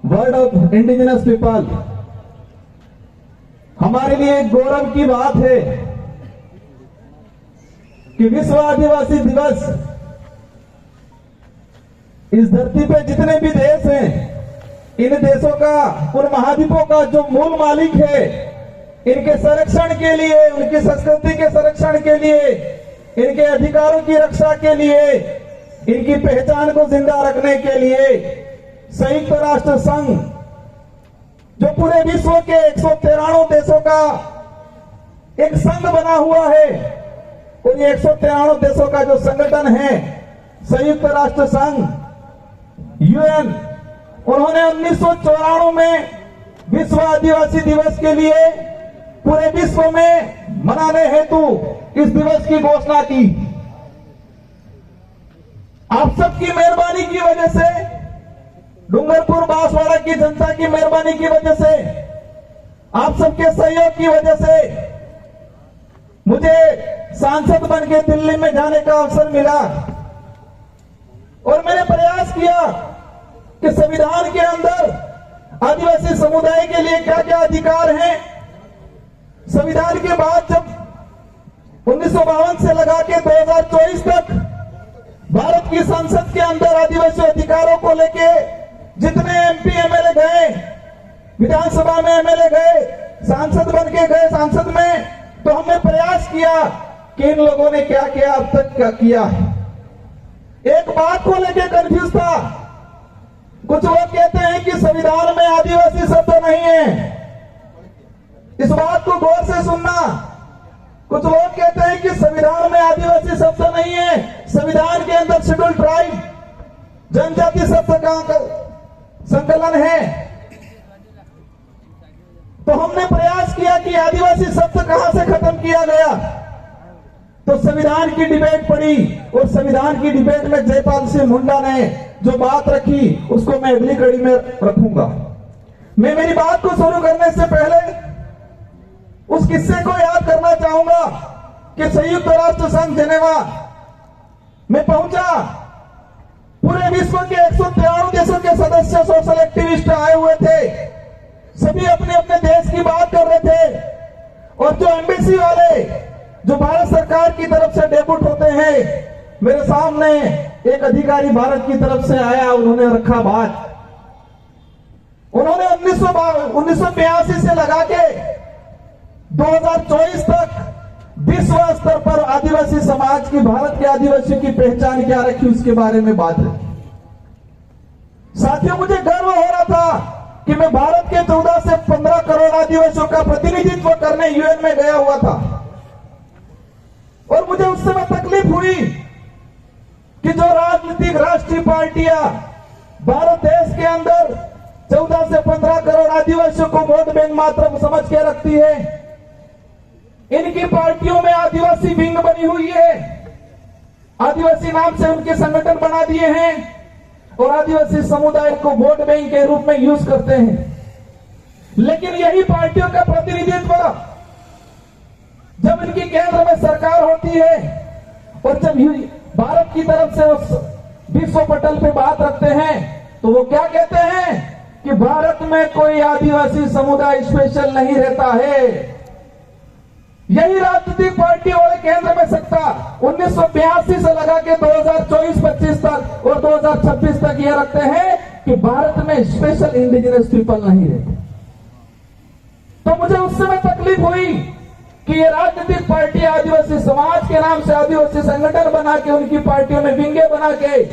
Word of indigenous people, हमारे लिए गौरव की बात है कि विश्व आदिवासी दिवस इस धरती पे जितने भी देश हैं, इन देशों का, उन महाद्वीपों का जो मूल मालिक है, इनके संरक्षण के लिए, उनकी संस्कृति के संरक्षण के लिए, इनके अधिकारों की रक्षा के लिए, इनकी पहचान को जिंदा रखने के लिए संयुक्त राष्ट्र संघ, जो पूरे विश्व के 193 देशों का एक संघ बना हुआ है, और ये 193 देशों का जो संगठन है संयुक्त राष्ट्र संघ, यूएन, उन्होंने 1994 में विश्व आदिवासी दिवस के लिए पूरे विश्व में मनाने हेतु इस दिवस की घोषणा की। आप सबकी मेहरबानी की वजह से, डूंगरपुर बांसवाड़ा की जनता की मेहरबानी की वजह से, आप सबके सहयोग की वजह से मुझे सांसद बनके दिल्ली में जाने का अवसर मिला, और मैंने प्रयास किया कि संविधान के अंदर आदिवासी समुदाय के लिए क्या क्या अधिकार हैं। संविधान के बाद जब 1952 से लगा के 2024 तक भारत की संसद के अंदर आदिवासी अधिकारों को लेके जितने एमपी एमएलए गए, विधानसभा में एमएलए गए, सांसद बन के गए संसद में, तो हमने प्रयास किया कि इन लोगों ने क्या किया, अब तक क्या किया। एक बात को लेके कंफ्यूज था। कुछ लोग कहते हैं कि संविधान में आदिवासी शब्द नहीं है, इस बात को गौर से सुनना। कुछ लोग कहते हैं कि संविधान में आदिवासी शब्द नहीं है, संविधान के अंदर शेड्यूल ट्राइब, जनजाति शब्द का संकलन है। तो हमने प्रयास किया कि आदिवासी शब्द कहां से खत्म किया गया, तो संविधान की डिबेट पड़ी, और संविधान की डिबेट में जयपाल सिंह मुंडा ने जो बात रखी उसको मैं अगली कड़ी में रखूंगा। मैं मेरी बात को शुरू करने से पहले उस किस्से को याद करना चाहूंगा कि संयुक्त राष्ट्र संघ जेनेवा में पहुंचा, पूरे विश्व के 193 देशों के सदस्य सोशल एक्टिविस्ट आए हुए थे, सभी अपने अपने देश की बात कर रहे थे, और जो एम्बेसी वाले, जो भारत सरकार की तरफ से डेप्यूट होते हैं, मेरे सामने एक अधिकारी भारत की तरफ से आया, उन्होंने रखा बात। उन्होंने 1982 से लगा के 2024 तक विश्व स्तर पर आदिवासी समाज की, भारत के आदिवासियों की पहचान क्या रखी, उसके बारे में बात रखी। साथियों, मुझे गर्व हो रहा था कि मैं भारत के 14 से 15 करोड़ आदिवासियों का प्रतिनिधित्व करने यूएन में गया हुआ था, और मुझे उस समय तकलीफ हुई कि जो राजनीतिक राष्ट्रीय पार्टियां भारत देश के अंदर 14 से 15 करोड़ आदिवासियों को वोट बैंक मात्र समझ के रखती है, इनकी पार्टियों में आदिवासी विंग बनी हुई है, आदिवासी नाम से उनके संगठन बना दिए हैं, और आदिवासी समुदाय को वोट बैंक के रूप में यूज करते हैं। लेकिन यही पार्टियों का प्रतिनिधित्व जब इनकी केंद्र में सरकार होती है, और जब भारत की तरफ से उस विश्व पटल पे बात रखते हैं, तो वो क्या कहते हैं कि भारत में कोई आदिवासी समुदाय स्पेशल नहीं रहता है। यही राजनीतिक पार्टी वाले केंद्र में सत्ता 1982 से लगा के 2024-25 तक और 2026 तक ये रखते हैं कि भारत में स्पेशल इंडिजिनस पीपल नहीं रहते। तो मुझे उस समय तकलीफ हुई कि ये राजनीतिक पार्टी आदिवासी समाज के नाम से आदिवासी संगठन बना के, उनकी पार्टियों में विंगे बना के,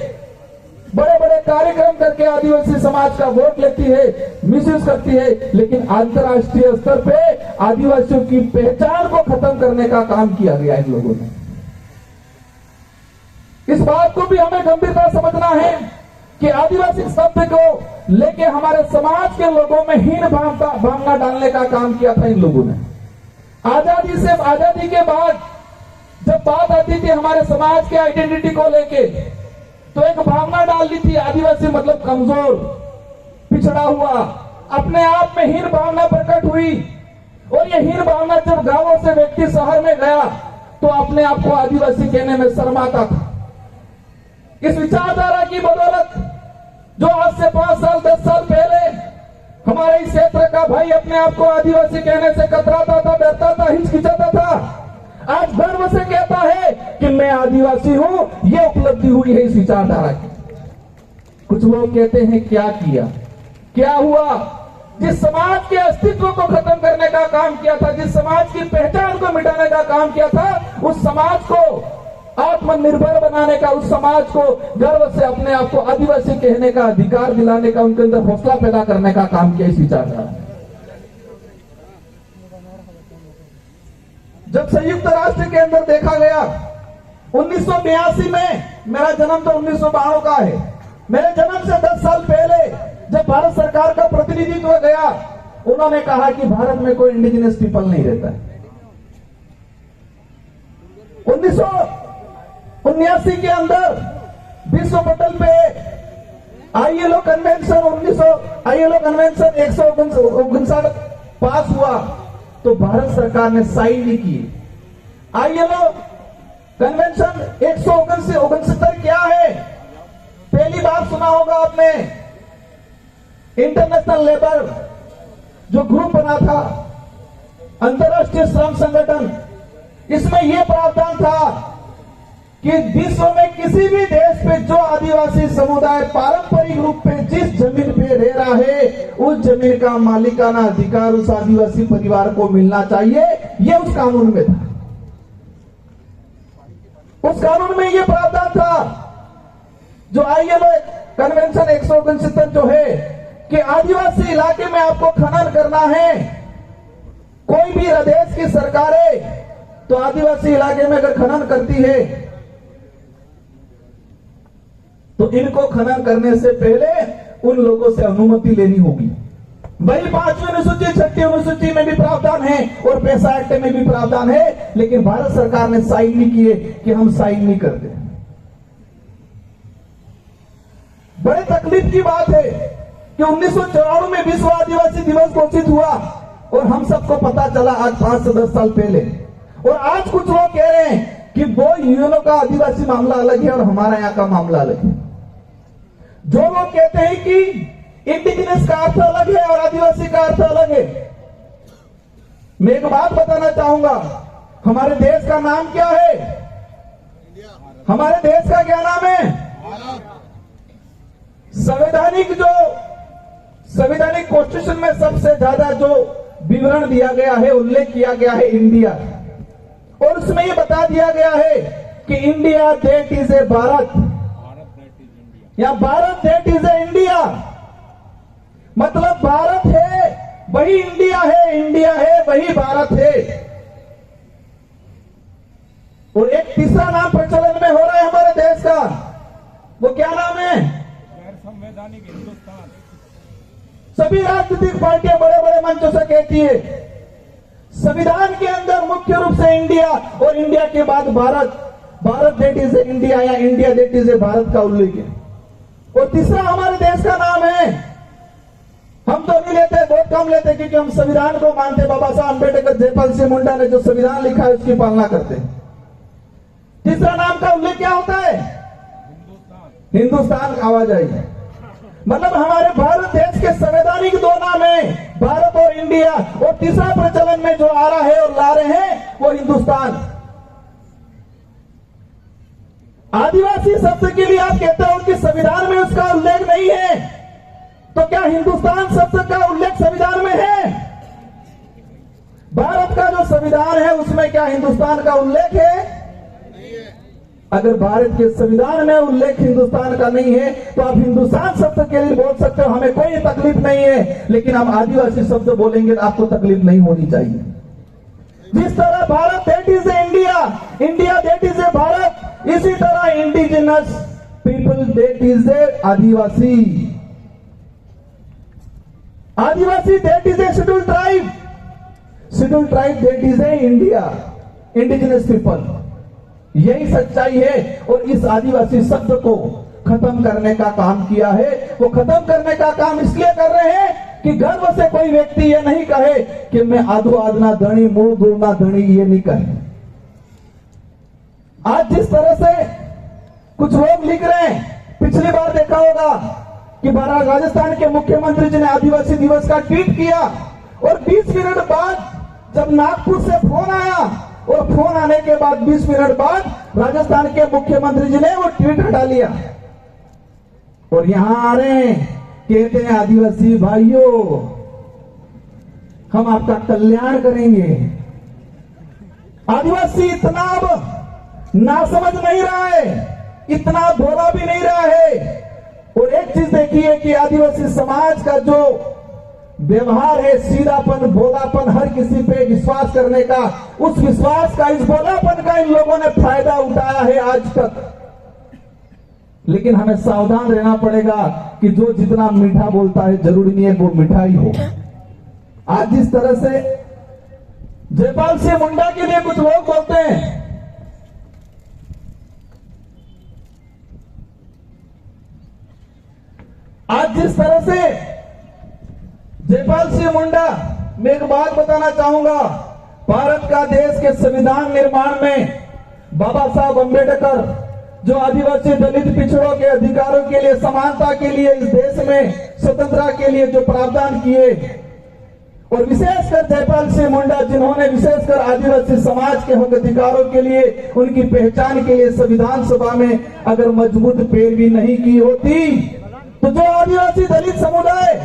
बड़े बड़े कार्यक्रम करके आदिवासी समाज का वोट लेती है, मिसयूज करती है, लेकिन अंतर्राष्ट्रीय स्तर पे आदिवासियों की पहचान को खत्म करने का काम किया गया इन लोगों ने। इस बात को भी हमें गंभीरता समझना है कि आदिवासी शब्द को लेके हमारे समाज के लोगों में हीन भावना डालने का काम किया था इन लोगों ने। आजादी के बाद जब बात आती थी हमारे समाज के आइडेंटिटी को लेके, तो एक भावना डाल दी थी, आदिवासी मतलब कमजोर, पिछड़ा हुआ, अपने आप में हीन भावना प्रकट हुई। और ये हीन भावना जब गांवों से व्यक्ति शहर में गया तो अपने आप को आदिवासी कहने में शर्माता था। इस विचारधारा की बदौलत जो आज से 5 साल 10 साल पहले हमारे इस क्षेत्र का भाई अपने आप को आदिवासी कहने से कतराता था, डरता था, हिचकिचाता था। आज गर्व से कहता है कि मैं आदिवासी हूं। ये उपलब्धि हुई है इस विचारधारा की। कुछ लोग कहते हैं क्या किया, क्या हुआ? जिस समाज के अस्तित्व को खत्म करने का काम किया था, जिस समाज की पहचान को मिटाने का काम किया था, उस समाज को आत्मनिर्भर बनाने का, उस समाज को गर्व से अपने आप को आदिवासी कहने का अधिकार दिलाने का, उनके अंदर हौसला पैदा करने का काम किया इस विचारधारा। जब संयुक्त राष्ट्र के अंदर देखा गया 1982 में, मेरा जन्म तो 1992 का है, मेरे जन्म से 10 साल पहले जब भारत सरकार का प्रतिनिधित्व गया, उन्होंने कहा कि भारत में कोई इंडिजिनस पीपल नहीं रहता है। 1979 के अंदर विश्व पटल पे आईएलओ कन्वेंशन 159 पास हुआ, तो भारत सरकार ने साइन नहीं की। आईएलओ कन्वेंशन 169 क्या है? पहली बार सुना होगा आपने। इंटरनेशनल लेबर जो ग्रुप बना था, अंतर्राष्ट्रीय श्रम संगठन, इसमें यह प्रावधान था कि विश्व में किसी भी देश पे जो आदिवासी समुदाय पारंपरिक रूप पे जिस जमीन पे रह रहा है, उस जमीन का मालिकाना अधिकार उस आदिवासी परिवार को मिलना चाहिए। यह उस कानून में था। उस कानून में यह प्रावधान था जो आईएलओ कन्वेंशन 169 जो है कि आदिवासी इलाके में आपको खनन करना है। कोई भी देश की सरकारें तो आदिवासी इलाके में अगर खनन करती है तो इनको खनन करने से पहले उन लोगों से अनुमति लेनी होगी। वही 5वीं अनुसूची, 6वीं अनुसूची में भी प्रावधान है और पैसा एक्ट में भी प्रावधान है, लेकिन भारत सरकार ने साइन नहीं किए कि हम साइन नहीं करते। बड़े तकलीफ की बात है कि 1994 में विश्व आदिवासी दिवस घोषित हुआ और हम सबको पता चला आज 5 से 10 साल पहले। और आज कुछ लोग कह रहे हैं कि वो यूएनओ का आदिवासी मामला अलग है और हमारा यहाँ का मामला अलग है। जो लोग कहते हैं कि इंडिजिनस का अर्थ अलग है और आदिवासी का अर्थ अलग है, मैं एक बात बताना चाहूंगा। हमारे देश का नाम क्या है? हमारे देश का क्या नाम है? संवैधानिक कॉन्स्टिट्यूशन में सबसे ज्यादा जो विवरण दिया गया है, उल्लेख किया गया है इंडिया, और उसमें यह बता दिया गया है कि India that is a Bharat, या Bharat that is a India. मतलब भारत है वही इंडिया है, इंडिया है वही भारत है। और एक तीसरा नाम प्रचलन में हो रहा है हमारे देश का, वो क्या नाम है? संवैधानिक हिंदुस्तान। सभी राजनीतिक पार्टियां बड़े बड़े मंचों से कहती है संविधान के अंदर मुख्य रूप से इंडिया और इंडिया के बाद Bharat, Bharat that is a India या India that is a Bharat का उल्लेख है। और तीसरा हमारे देश का नाम है, हम तो नहीं लेते, बहुत कम लेते, क्योंकि हम संविधान को मानते। बाबा साहब अम्बेडकर, जयपाल सिंह मुंडा ने जो संविधान लिखा है उसकी पालना करते हैं। तीसरा नाम का उल्लेख क्या होता है? हिंदुस्तान। आवाज आई। मतलब हमारे भारत देश के संवैधानिक दो नाम है, भारत और इंडिया, और तीसरा प्रचलन में जो आ रहा है और ला रहे हैं वो हिंदुस्तान। आदिवासी शब्द के लिए आप कहते हो कि संविधान में उसका उल्लेख नहीं है, तो क्या हिंदुस्तान शब्द का उल्लेख संविधान में है? भारत का जो संविधान है उसमें क्या हिंदुस्तान का उल्लेख है? अगर भारत के संविधान में उल्लेख हिंदुस्तान का नहीं है तो आप हिंदुस्तान शब्द के लिए बोल सकते हो, हमें कोई तकलीफ नहीं है, लेकिन हम आदिवासी शब्द बोलेंगे तो आपको तकलीफ नहीं होनी चाहिए। जिस तरह Bharat that is a India, India that is a Bharat, इसी तरह indigenous people that is A Adivasi, Adivasi that is A scheduled tribe, scheduled tribe that is a India, indigenous people. यही सच्चाई है। और इस आदिवासी शब्द को खत्म करने का काम किया है। वो खत्म करने का काम इसलिए कर रहे हैं कि गर्व से कोई व्यक्ति ये नहीं कहे कि मैं आधो आदना धनी, मूल दूरना धनी, ये नहीं कहे। आज जिस तरह से कुछ लोग लिख रहे हैं, पिछली बार देखा होगा कि राजस्थान के मुख्यमंत्री जी ने आदिवासी दिवस का ट्वीट किया और 20 मिनट बाद जब नागपुर से फोन आया और फोन आने के बाद 20 मिनट बाद राजस्थान के मुख्यमंत्री जी ने वो ट्वीट हटा लिया और यहां आ रहे हैं, कहते हैं आदिवासी भाइयों हम आपका कल्याण करेंगे। आदिवासी इतना अब नासमझ नहीं रहा है, इतना भोला भी नहीं रहा है। और एक चीज देखिए कि आदिवासी समाज का जो व्यवहार है, सीधापन, भोलापन, हर किसी पे विश्वास करने का, उस विश्वास का, इस भोलापन का इन लोगों ने फायदा उठाया है आज तक। लेकिन हमें सावधान रहना पड़ेगा कि जो जितना मीठा बोलता है जरूरी नहीं है वो मिठाई हो। आज जिस तरह से जयपाल सिंह मुंडा के लिए कुछ लोग बोलते हैं, आज जिस तरह से जयपाल सिंह मुंडा, मैं एक बात बताना चाहूंगा, भारत का देश के संविधान निर्माण में बाबा साहब अंबेडकर जो आदिवासी दलित पिछड़ों के अधिकारों के लिए, समानता के लिए, इस देश में स्वतंत्रता के लिए जो प्रावधान किए, और विशेषकर जयपाल सिंह मुंडा जिन्होंने विशेषकर आदिवासी समाज के हक अधिकारों के लिए, उनकी पहचान के लिए संविधान सभा में अगर मजबूत पैरवी नहीं की होती तो जो आदिवासी दलित समुदाय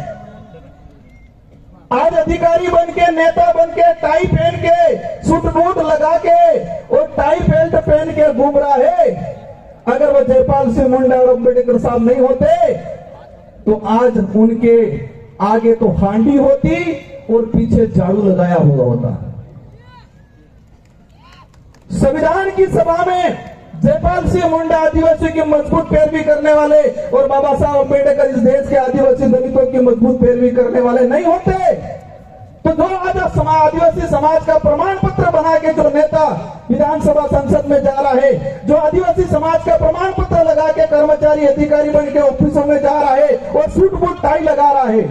आज अधिकारी बन के, नेता बन के, टाई पहन के, सूट बूट लगा के और टाई बेल्ट पहन के घूम रहा है, अगर वो जयपाल सिंह मुंडा और अंबेडकर साहब नहीं होते तो आज उनके आगे तो हांडी होती और पीछे झाड़ू लगाया हुआ होता। संविधान की सभा में जयपाल सिंह मुंडा आदिवासी की मजबूत पैरवी करने वाले और बाबा साहब अंबेडकर इस देश के आदिवासी दलितों की मजबूत पैरवी करने वाले नहीं होते तो जो आज आदिवासी समाज का प्रमाण पत्र बना के जो नेता विधानसभा संसद में जा रहा है, जो आदिवासी समाज का प्रमाण पत्र लगा के कर्मचारी अधिकारी बन के ऑफिसों में जा रहा है और सूट बूट टाई लगा रहा है,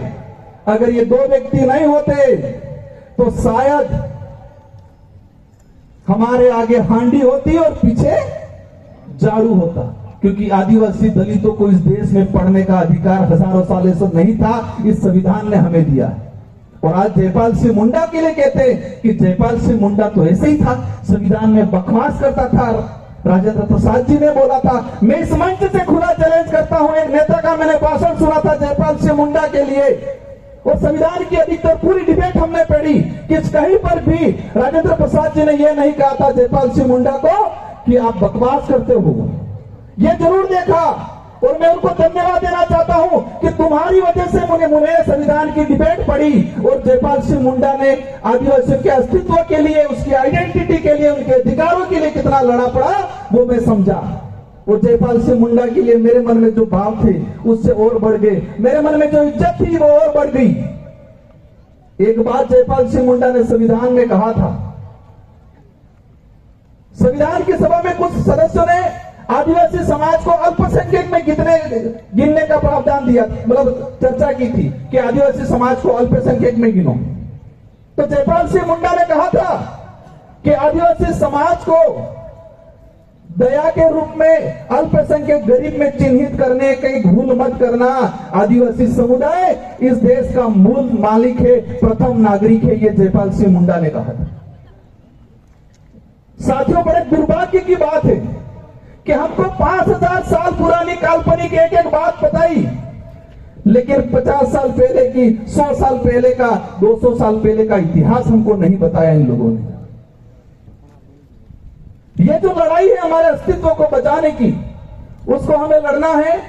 अगर ये दो व्यक्ति नहीं होते तो शायद हमारे आगे हांडी होती और पीछे झाड़ू होता। क्योंकि आदिवासी दलितों को इस देश में पढ़ने का अधिकार हजारों सालों से नहीं था, इस संविधान ने हमें दिया। और आज जयपाल सिंह मुंडा के लिए कहते हैं कि जयपाल सिंह मुंडा तो ऐसे ही था, संविधान में बकवास करता था। राजेंद्र प्रसाद जी ने बोला था, मैं इस मंच से खुला चैलेंज करता हूं, एक नेता का मैंने भाषण सुना था जयपाल सिंह मुंडा के लिए, और संविधान की अधिकतर पूरी डिबेट हमने पढ़ी कि कहीं पर भी राजेंद्र प्रसाद जी ने यह नहीं कहा था जयपाल सिंह मुंडा को कि आप बकवास करते हो। ये जरूर देखा और मैं उनको धन्यवाद देना चाहता हूं कि तुम्हारी वजह से मुझे संविधान की डिबेट पढ़ी और जयपाल सिंह मुंडा ने आदिवासियों के अस्तित्व के लिए, उसकी आइडेंटिटी के लिए, उनके अधिकारों के लिए कितना लड़ा पड़ा वो मैं समझा। और जयपाल सिंह मुंडा के लिए मेरे मन में जो भाव थे उससे और बढ़ गए, मेरे मन में जो इज्जत थी वो और बढ़ गई। एक बात जयपाल सिंह मुंडा ने संविधान में कहा था, संविधान की सभा में कुछ सदस्यों ने आदिवासी समाज को अल्पसंख्यक में गिनने का प्रावधान दिया, मतलब चर्चा की थी कि आदिवासी समाज को अल्पसंख्यक में गिनो। तो जयपाल सिंह मुंडा ने कहा था कि आदिवासी समाज को दया के रूप में अल्पसंख्यक गरीब में चिन्हित करने की भूल मत करना। आदिवासी समुदाय इस देश का मूल मालिक है, प्रथम नागरिक है, ये जयपाल सिंह मुंडा ने कहा था। साथियों, बड़े दुर्भाग्य की बात है कि हमको 5000 साल पुरानी काल्पनिक एक एक बात बताई, लेकिन 50 साल पहले की, 100 साल पहले का, 200 साल पहले का इतिहास हमको नहीं बताया इन लोगों ने। ये जो लड़ाई है हमारे अस्तित्व को बचाने की, उसको हमें लड़ना है।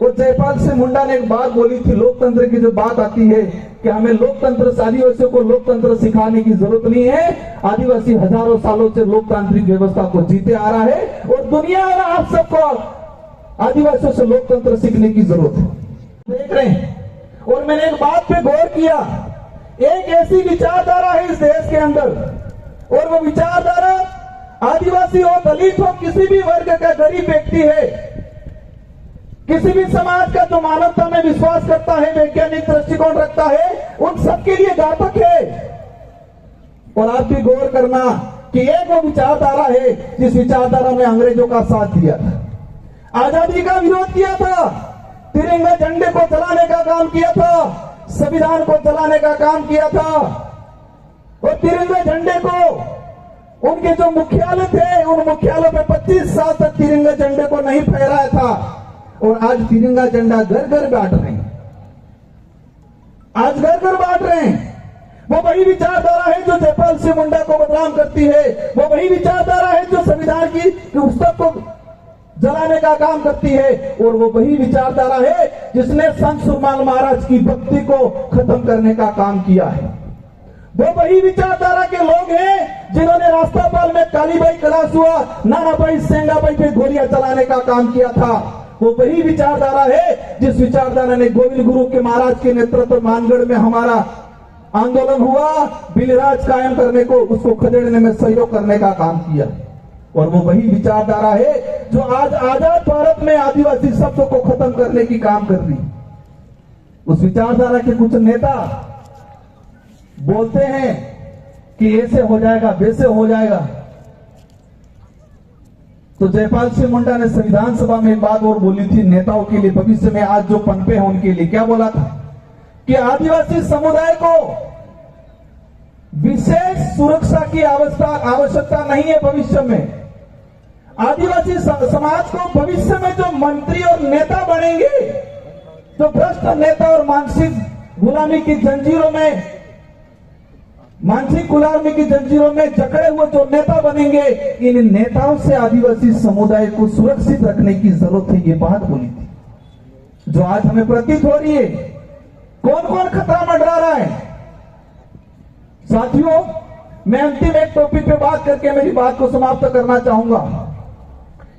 और जयपाल सिंह मुंडा ने एक बात बोली थी, लोकतंत्र की जो बात आती है कि हमें लोकतंत्र, आदिवासियों को लोकतंत्र सिखाने की जरूरत नहीं है। आदिवासी हजारों सालों से लोकतांत्रिक व्यवस्था को जीते आ रहा है और दुनिया और आप सबको आदिवासियों से लोकतंत्र सीखने की जरूरत है। देख रहे हैं, और मैंने एक बात पे गौर किया, एक ऐसी विचारधारा है इस देश के अंदर, और वो विचारधारा आदिवासी हो, दलित हो, किसी भी वर्ग का गरीब व्यक्ति है, किसी भी समाज का जो मानवता में विश्वास करता है, वैज्ञानिक दृष्टिकोण रखता है, उन सबके लिए घातक है। और आप भी गौर करना कि एक वो विचारधारा है जिस विचारधारा ने अंग्रेजों का साथ दिया था, आजादी का विरोध किया था, तिरंगा झंडे को जलाने का काम किया था, संविधान को जलाने का काम किया था। और तिरंगा झंडे को उनके जो मुख्यालय थे, उन मुख्यालय पे 25 साल तक तिरंगा झंडे को नहीं फहराया था। और आज तिरंगा झंडा घर घर बांट रहे हैं, आज घर घर बांट रहे हैं। वो वही विचारधारा है जो जयपाल सिंह मुंडा को बदनाम करती है, वो वही विचारधारा है जो संविधान की पुस्तक को जलाने का काम करती है, और वो वही विचारधारा है जिसने संत सुरमाल महाराज की भक्ति को खत्म करने का काम किया है। वो वही विचारधारा के लोग हैं जिन्होंने रास्तापाल में कालीबाई कलासुआ, नानाबाई सेंगाबाई पे गोलियां चलाने का काम किया था। वो वही विचारधारा है जिस विचारधारा ने गोविंद गुरु के महाराज के नेतृत्व मानगढ़ में हमारा आंदोलन हुआ, बिलराज कायम करने को, उसको खदेड़ने में सहयोग करने का काम किया। और वो वही विचारधारा है जो आज आजाद भारत में आदिवासी शब्द को खत्म करने की काम कर रही। उस विचारधारा के कुछ नेता बोलते हैं कि ऐसे हो जाएगा, वैसे हो जाएगा। तो जयपाल सिंह मुंडा ने संविधान सभा में एक बात और बोली थी नेताओं के लिए, भविष्य में आज जो पनपे हैं उनके लिए। क्या बोला था कि आदिवासी समुदाय को विशेष सुरक्षा की आवश्यकता नहीं है। भविष्य में आदिवासी समाज को भविष्य में जो मंत्री और नेता बनेंगे, जो भ्रष्ट नेता और मानसिक गुलामी की जंजीरों में जकड़े हुए जो नेता बनेंगे, इन नेताओं से आदिवासी समुदाय को सुरक्षित रखने की जरूरत है। ये बात बोली थी जो आज हमें प्रतीत हो रही है। कौन कौन खतरा मंडरा रहा है? साथियों, मैं अंतिम एक टॉपिक पे बात करके मेरी बात को समाप्त करना चाहूंगा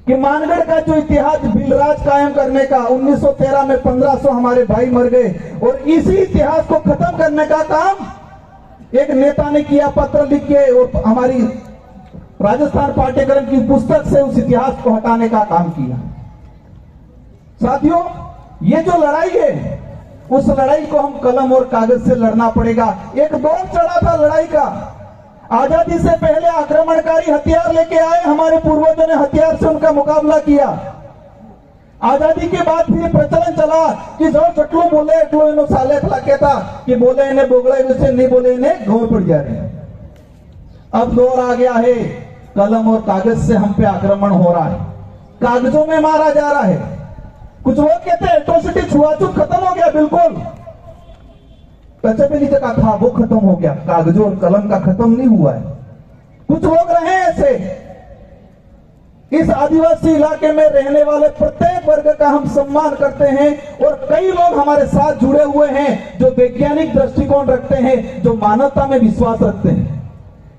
कि मानगढ़ का जो इतिहास बिलराज कायम करने का 1913 में 1500 हमारे भाई मर गए, और इसी इतिहास को खत्म करने का काम एक नेता ने किया, पत्र लिख के, और हमारी राजस्थान पाठ्यक्रम की पुस्तक से उस इतिहास को हटाने का काम किया। साथियों, ये जो लड़ाई है, उस लड़ाई को हम कलम और कागज से लड़ना पड़ेगा। एक दौर चढ़ा था लड़ाई का। आजादी से पहले आक्रमणकारी हथियार लेके आए, हमारे पूर्वजों ने हथियार से उनका मुकाबला किया। आजादी के बाद फिर प्रचलन चला कि जो चटलू बोले एटलो इनो साले खला कहता कि बोले इन्हें बोगड़े वैसे नहीं बोले इन्हें गांव पड़ जा रहे हैं। अब दौर आ गया है कलम और कागज से हम पे आक्रमण हो रहा है, कागजों में मारा जा रहा है। कुछ लोग कहते हैं एट्रोसिटी, छुआछूत खत्म हो गया, बिल्कुल टचेबिलिटी का था वो खत्म हो गया, कागजों और कलम का खत्म नहीं हुआ है। कुछ लोग रहे ऐसे। इस आदिवासी इलाके में रहने वाले प्रत्येक वर्ग का हम सम्मान करते हैं, और कई लोग हमारे साथ जुड़े हुए हैं जो वैज्ञानिक दृष्टिकोण रखते हैं, जो मानवता में विश्वास रखते हैं,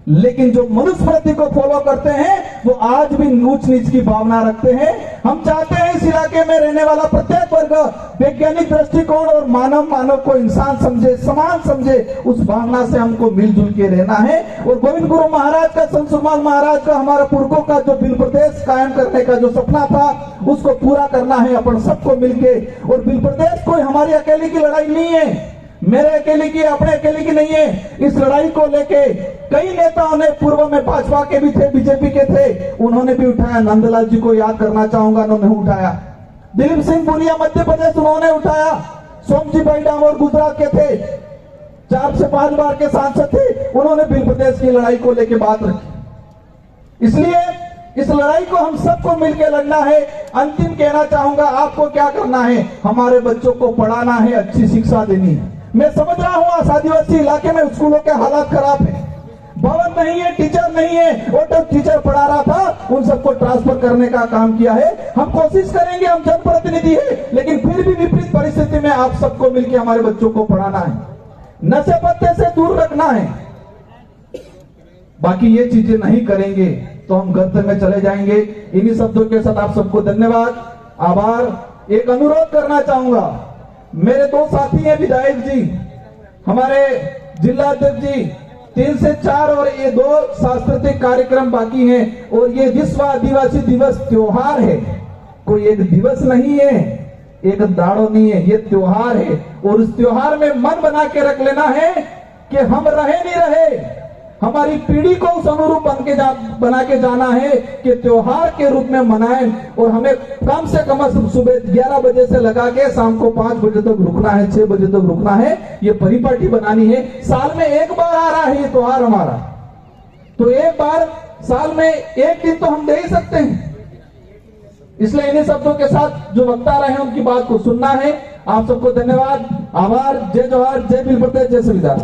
लेकिन जो मनुस्मृति को फॉलो करते हैं वो आज भी ऊंच नीच की भावना रखते हैं। हम चाहते हैं इस इलाके में रहने वाला प्रत्येक वर्ग वैज्ञानिक दृष्टिकोण और मानव को इंसान समझे, समान समझे, उस भावना से हमको मिलजुल के रहना है। और गोविंद गुरु महाराज का, संत सुरमाल महाराज का, हमारे पुरखों का जो बिल प्रदेश कायम करने का जो सपना था, उसको पूरा करना है अपन सबको मिलके। और बिल प्रदेश कोई हमारी अकेले की लड़ाई नहीं है, मेरे अकेले की, अपने अकेले की नहीं है। इस लड़ाई को लेके कई नेताओं ने, पूर्व में भाजपा के भी थे, बीजेपी के थे, उन्होंने भी उठाया। नंदलाल जी को याद करना चाहूंगा, उन्होंने उठाया। दिलीप सिंह बुनिया मध्य प्रदेश उन्होंने उठाया। सोमजी भाई डामोर गुजरात के थे, 4 से 5 बार के सांसद थे, उन्होंने बिल प्रदेश की लड़ाई को लेके बात रखी। इसलिए इस लड़ाई को हम सबको मिलकर लड़ना है। अंतिम कहना चाहूंगा, आपको क्या करना है? हमारे बच्चों को पढ़ाना है, अच्छी शिक्षा देनी है। मैं समझ रहा हूं आदिवासी इलाके में स्कूलों के हालात खराब है, भवन नहीं है, टीचर नहीं है, और जो टीचर पढ़ा रहा था उन सबको ट्रांसफर करने का काम किया है। हम कोशिश करेंगे, हम जनप्रतिनिधि है, लेकिन फिर भी विपरीत परिस्थिति में आप सबको मिलकर हमारे बच्चों को पढ़ाना है, नशे पत्ते से दूर रखना है। बाकी ये चीजें नहीं करेंगे तो हम गर्त में चले जाएंगे। इन्हीं शब्दों के साथ आप सबको धन्यवाद, आभार। एक अनुरोध करना चाहूंगा, मेरे 2 साथी हैं विधायक जी, हमारे जिला अध्यक्ष जी, 3 से 4 और ये 2 सांस्कृतिक कार्यक्रम बाकी हैं। और ये विश्व आदिवासी दिवस त्योहार है, कोई एक दिवस नहीं है, एक दाड़ो नहीं है, ये त्योहार है। और उस त्योहार में मन बना के रख लेना है कि हम रहे नहीं रहे, हमारी पीढ़ी को उस अनुरूप बना के जाना है कि त्योहार के रूप में मनाएं, और हमें कम से कम सुबह 11 बजे से लगा के शाम को 5 बजे तक रुकना है, 6 बजे तक रुकना है। ये परिपाटी बनानी है। साल में एक बार आ रहा है ये त्योहार हमारा, तो एक बार साल में एक दिन तो हम दे ही सकते हैं। इसलिए इन्हीं शब्दों के साथ जो वक्ता रहे हैं उनकी बात को सुनना है। आप सबको धन्यवाद, आभार। जय जोहार, जय भील प्रदेश, जय संविधान।